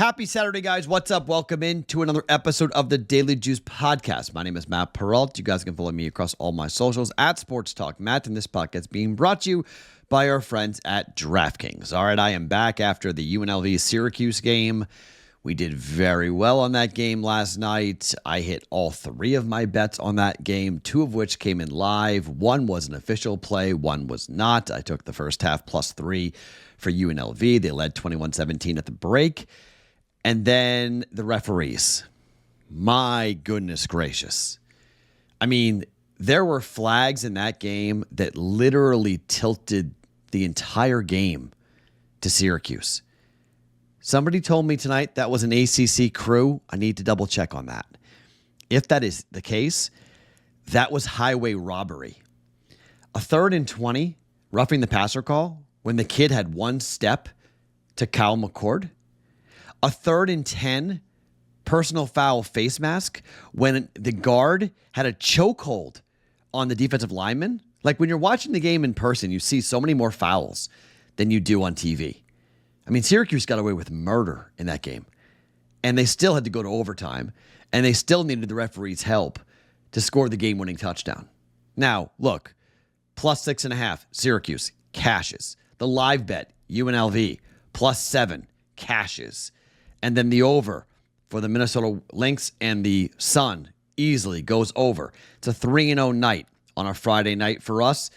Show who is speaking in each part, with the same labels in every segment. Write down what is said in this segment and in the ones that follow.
Speaker 1: Happy Saturday, guys. What's up? Welcome in to another episode of the Daily Juice Podcast. My name is Matt Peralt. You guys can follow me across all my socials at Sports Talk Matt, and this podcast being brought to you by our friends at DraftKings. All right, I am back after the UNLV-Syracuse game. We did very well on that game last night. I hit all three of my bets on that game, two of which came in live. One was an official play, one was not. I took the first half +3 for UNLV. They led 21-17 at the break. And then the referees. My goodness gracious. I mean, there were flags in that game that literally tilted the entire game to Syracuse. Somebody told me tonight that was an ACC crew. I need to double check on that. If that is the case, that was highway robbery. A 3rd and 20, roughing the passer call, when the kid had one step to Kyle McCord. A 3rd and 10 personal foul face mask when the guard had a chokehold on the defensive lineman. Like when you're watching the game in person, you see so many more fouls than you do on TV. I mean, Syracuse got away with murder in that game, and they still had to go to overtime, and they still needed the referee's help to score the game-winning touchdown. Now, look, +6.5, Syracuse, cashes. The live bet, UNLV, +7, cashes. And then the over for the Minnesota Lynx and the Sun easily goes over. It's a 3-0 night on a Friday night for us.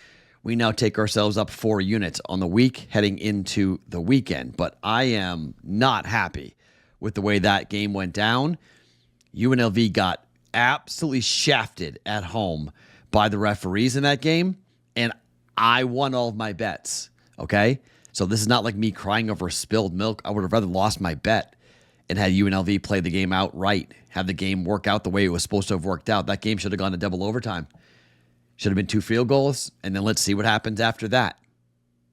Speaker 1: We now take ourselves up 4 units on the week heading into the weekend. But I am not happy with the way that game went down. UNLV got absolutely shafted at home by the referees in that game. And I won all of my bets. Okay? So this is not like me crying over spilled milk. I would have rather lost my bet and had UNLV play the game out right, have the game work out the way it was supposed to have worked out. That game should have gone to double overtime. Should have been 2 field goals, and then let's see what happens after that.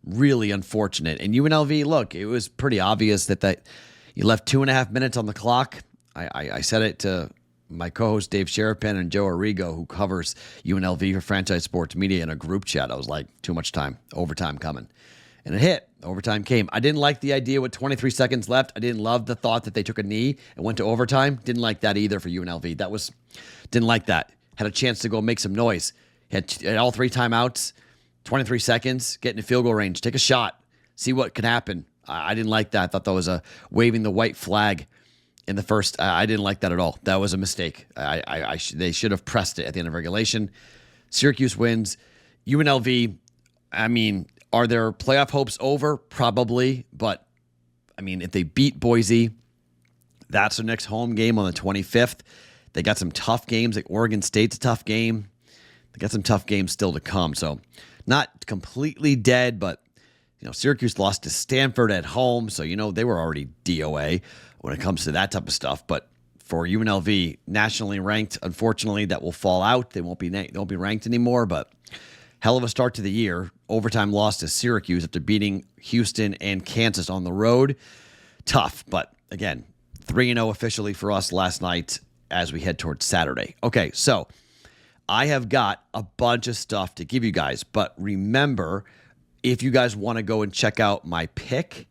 Speaker 1: Really unfortunate. And UNLV, look, it was pretty obvious that you left 2.5 minutes on the clock. I said it to my co-host Dave Sherapan and Joe Arrigo, who covers UNLV for Franchise Sports Media, in a group chat. I was like, too much time, overtime coming. And it hit. Overtime came. I didn't like the idea with 23 seconds left. I didn't love the thought that they took a knee and went to overtime. Didn't like that either for UNLV. Didn't like that. Had a chance to go make some noise. Had all 3 timeouts, 23 seconds, get in field goal range, take a shot, see what could happen. I didn't like that. I thought that was a waving the white flag in the first. I didn't like that at all. That was a mistake. They should have pressed it at the end of regulation. Syracuse wins. UNLV, I mean, are their playoff hopes over? Probably. But, I mean, if they beat Boise, that's their next home game on the 25th. They got some tough games. Like Oregon State's a tough game. They got some tough games still to come. So, not completely dead, but, Syracuse lost to Stanford at home. So, they were already DOA when it comes to that type of stuff. But for UNLV, nationally ranked, unfortunately, that will fall out. They won't be ranked anymore, but hell of a start to the year. Overtime loss to Syracuse after beating Houston and Kansas on the road. Tough, but again, 3-0 officially for us last night as we head towards Saturday. Okay, so I have got a bunch of stuff to give you guys, but remember, if you guys want to go and check out my pick,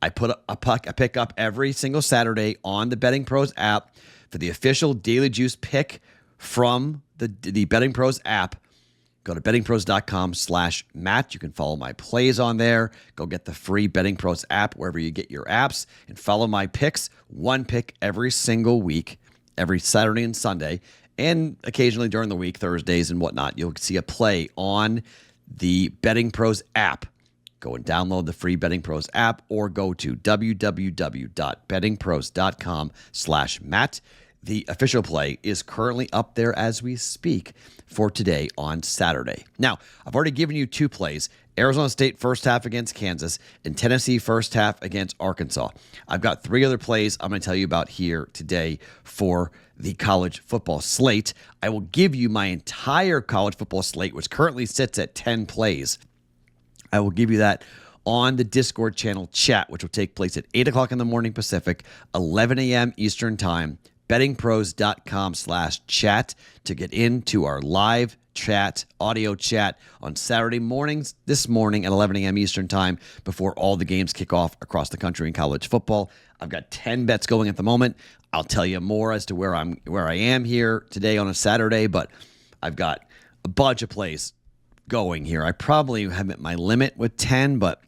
Speaker 1: I put a pick up every single Saturday on the BettingPros app for the official Daily Juice pick from the BettingPros app. Go to bettingpros.com/Matt. You can follow my plays on there. Go get the free BettingPros app wherever you get your apps and follow my picks. 1 pick every single week, every Saturday and Sunday, and occasionally during the week, Thursdays and whatnot. You'll see a play on the BettingPros app. Go and download the free BettingPros app or go to www.bettingpros.com/Matt. The official play is currently up there as we speak for today on Saturday. Now, I've already given you 2 plays, Arizona State first half against Kansas and Tennessee first half against Arkansas. I've got 3 other plays I'm going to tell you about here today for the college football slate. I will give you my entire college football slate, which currently sits at 10 plays. I will give you that on the Discord channel chat, which will take place at 8 o'clock in the morning Pacific, 11 a.m. Eastern Time. bettingpros.com/chat to get into our live audio chat on Saturday mornings, this morning at 11 a.m. Eastern time, before all the games kick off across the country in college football. I've got 10 bets going at the moment. I'll tell you more as to where I am here today on a Saturday, but I've got a bunch of plays going here. I probably have at my limit with 10, but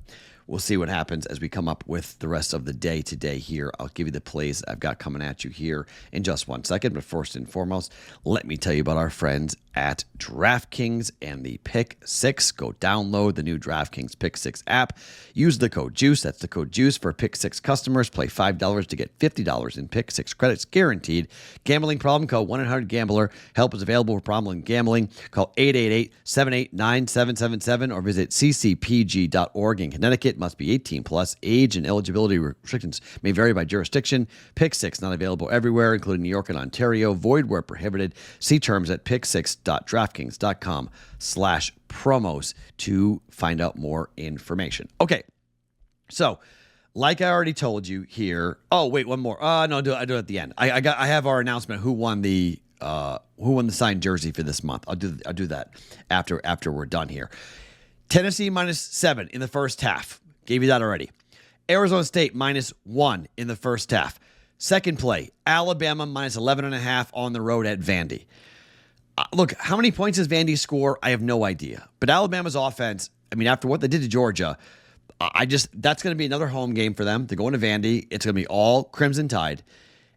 Speaker 1: we'll see what happens as we come up with the rest of the day today here. I'll give you the plays I've got coming at you here in just 1 second. But first and foremost, let me tell you about our friends at DraftKings and the Pick 6. Go download the new DraftKings Pick 6 app. Use the code JUICE. That's the code JUICE for Pick 6 customers. Play $5 to get $50 in Pick 6 credits guaranteed. Gambling problem? Call 1-800-GAMBLER. Help is available for problem gambling. Call 888-789-7777 or visit ccpg.org in Connecticut. Must be 18 plus. Age and eligibility restrictions may vary by jurisdiction. Pick 6 not available everywhere, including New York and Ontario. Void where prohibited. See terms at pick6.draftkings.com/promos to find out more information. Okay, so like I already told you here. Oh wait, one more. No, I do it at the end. I have our announcement. Who won the signed jersey for this month? I'll do that after we're done here. Tennessee -7 in the first half. Gave you that already. Arizona State -1 in the first half. Second play, Alabama -11.5 on the road at Vandy. Look, how many points does Vandy score? I have no idea. But Alabama's offense, I mean, after what they did to Georgia, that's going to be another home game for them. They're going to Vandy. It's going to be all Crimson Tide.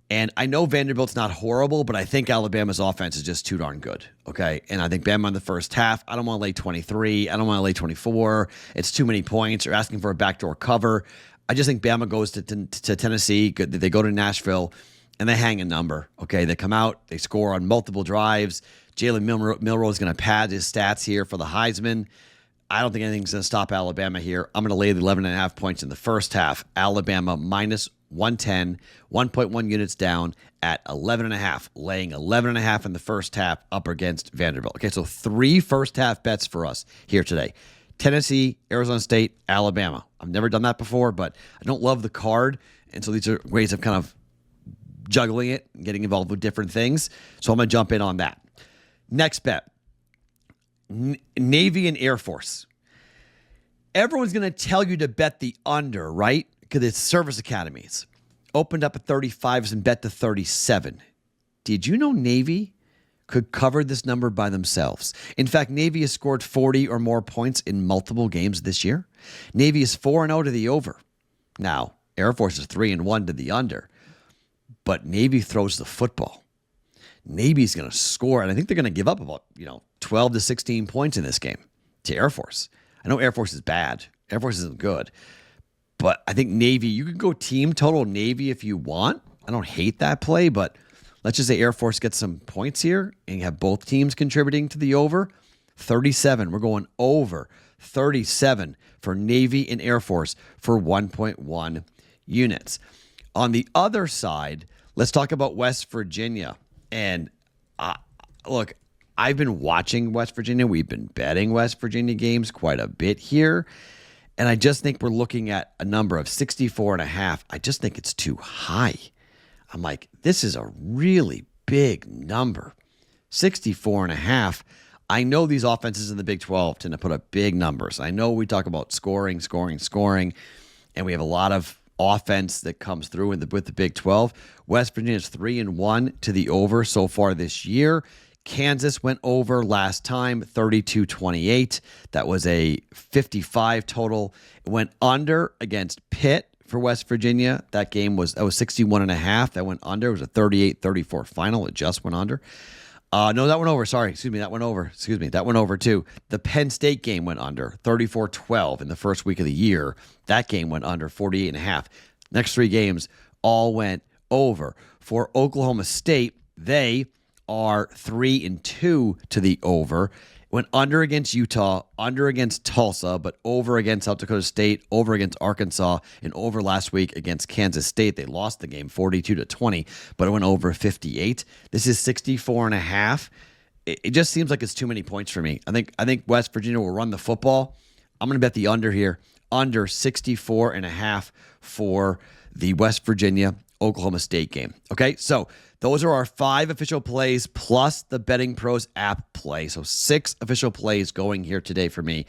Speaker 1: And I know Vanderbilt's not horrible, but I think Alabama's offense is just too darn good, okay? And I think Bama in the first half, I don't want to lay 23. I don't want to lay 24. It's too many points. They're asking for a backdoor cover. I just think Bama goes to Tennessee. They go to Nashville, and they hang a number, okay? They come out. They score on multiple drives. Jalen Milroe is going to pad his stats here for the Heisman. I don't think anything's going to stop Alabama here. I'm going to lay the 11.5 points in the first half. Alabama -110, 1.1 units down at 11.5, laying 11.5 in the first half up against Vanderbilt. Okay, so 3 first-half bets for us here today. Tennessee, Arizona State, Alabama. I've never done that before, but I don't love the card, and so these are ways of kind of juggling it and getting involved with different things. So I'm going to jump in on that. Next bet, Navy and Air Force. Everyone's going to tell you to bet the under, right? Because it's service academies. Opened up at 35 and bet to 37. Did you know Navy could cover this number by themselves? In fact, Navy has scored 40 or more points in multiple games this year. Navy is 4-0 to the over. Now, Air Force is 3-1 to the under. But Navy throws the football. Navy's going to score, and I think they're going to give up about 12 to 16 points in this game to Air Force. I know Air Force is bad. Air Force isn't good. But I think Navy, you can go team total Navy if you want. I don't hate that play, but let's just say Air Force gets some points here and have both teams contributing to the over. 37. We're going over 37 for Navy and Air Force for 1.1 units. On the other side, let's talk about West Virginia. And look, I've been watching West Virginia. We've been betting West Virginia games quite a bit here. And I just think we're looking at a number of 64.5. I just think it's too high. I'm like, this is a really big number. 64.5. I know these offenses in the Big 12 tend to put up big numbers. I know we talk about scoring, and we have a lot of offense that comes through with the Big 12. West Virginia is 3-1 to the over so far this year. Kansas went over last time, 32-28. That was a 55 total. It went under against Pitt for West Virginia. That was 61.5. That went under. It was a 38-34 final. It just went under. No, that went over. Sorry. That went over. That went over too. The Penn State game went under, 34-12 in the first week of the year. That game went under, 48.5. Next 3 games all went over. For Oklahoma State, they are 3-2 to the over. Went under against Utah, under against Tulsa, but over against South Dakota State, over against Arkansas, and over last week against Kansas State. They lost the game 42-20, but it went over 58. This is 64.5. It just seems like it's too many points for me. I think West Virginia will run the football. I'm going to bet the under here, under 64.5 for the West Virginia Oklahoma State game. Okay, so those are our 5 official plays plus the Betting Pros app play. So 6 official plays going here today for me.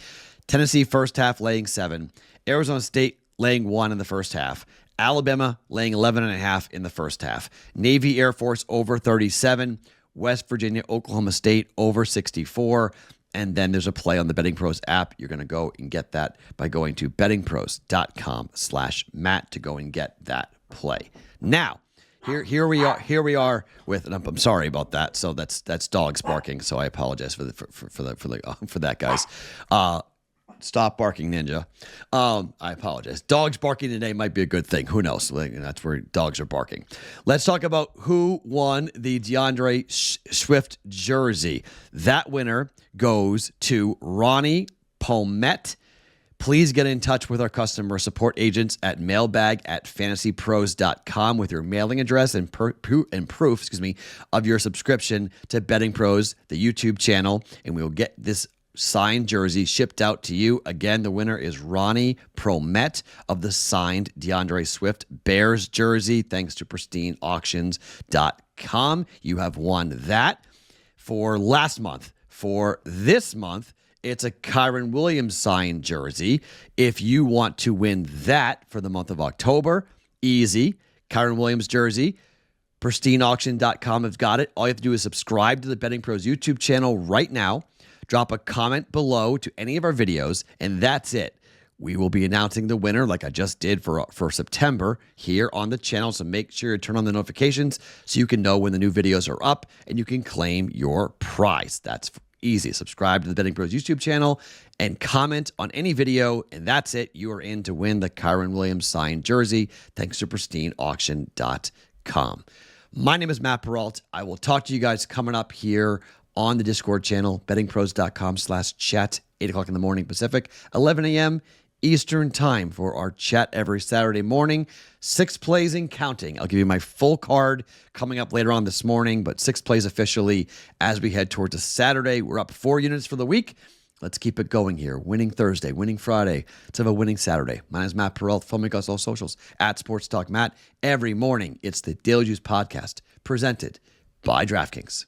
Speaker 1: Tennessee first half laying 7. Arizona State laying 1 in the first half. Alabama laying 11.5 in the first half. Navy Air Force over 37. West Virginia, Oklahoma State over 64. And then there's a play on the Betting Pros app. You're going to go and get that by going to bettingpros.com/Matt to go and get that play. Now, here we are with, and I'm sorry about that. So that's dogs barking. So I apologize for that, guys. Stop barking, Ninja. I apologize. Dogs barking today might be a good thing. Who knows? That's where dogs are barking. Let's talk about who won the DeAndre Swift jersey. That winner goes to Ronnie Pommet. Please get in touch with our customer support agents at mailbag@fantasypros.com with your mailing address and proof of your subscription to Betting Pros, the YouTube channel, and we will get this signed jersey shipped out to you. Again, the winner is Ronnie Pommet of the signed DeAndre Swift Bears jersey, thanks to pristineauctions.com. You have won that for last month. For this month, it's a Kyren Williams signed jersey. If you want to win that for the month of October, easy. Kyren Williams jersey. pristineauction.com has got it. All you have to do is subscribe to the Betting Pros YouTube channel right now. Drop a comment below to any of our videos, and that's it. We will be announcing the winner like I just did for September here on the channel, so make sure you turn on the notifications so you can know when the new videos are up and you can claim your prize. That's easy. Subscribe to the Betting Pros YouTube channel and comment on any video, and that's it. You are in to win the Kyren Williams signed jersey thanks to pristineauction.com. My name is Matt Peralt. I will talk to you guys coming up here on the Discord channel, bettingpros.com/chat, 8 o'clock in the morning Pacific, 11 a.m. Eastern time for our chat every Saturday morning. 6 plays and counting. I'll give you my full card coming up later on this morning, but 6 plays officially as we head towards a Saturday. We're up 4 units for the week. Let's keep it going here. Winning Thursday, winning Friday. Let's have a winning Saturday. My name is Matt Peralt. Follow me across all socials at Sports Talk Matt. Every morning, it's the Daily Juice Podcast presented by DraftKings.